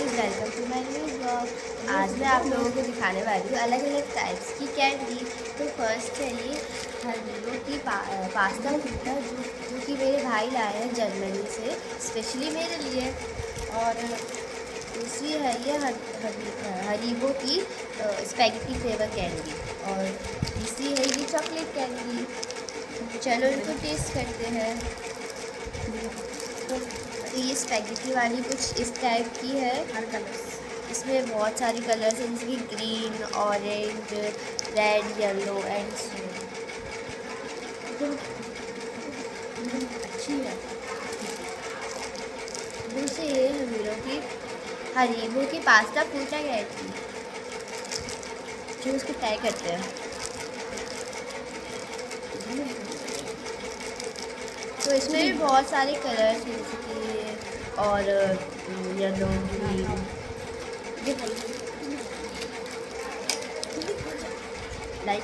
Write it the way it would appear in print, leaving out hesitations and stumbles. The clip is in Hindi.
Guys, welcome to my new blog. आज मैं आप लोगों को दिखाने वाली हूँ अलग अलग टाइप्स की कैंडी। तो फर्स्ट है ये हरीबो की पास्ता फूटा जो कि मेरे भाई लाए हैं जर्मनी से स्पेशली मेरे लिए। और दूसरी है ये हरीबो की स्पैगेटी फ्लेवर कैंडी। और तीसरी है ये चॉकलेट कैंडी। चलो इनको टेस्ट करते हैं। तो ये स्पैगेटी वाली कुछ इस टाइप की है। हर कलर इसमें बहुत सारी कलर्स हैं जैसे कि green, orange, red, yellow and अच्छी है। दूसरी ये हरीबो की पास्ता फूटा गया थी जो उसको ट्राई करते हैं। तो इसमें भी बहुत सारे कलर्स हैं जैसे कि और येलो, ग्रीन, लाइक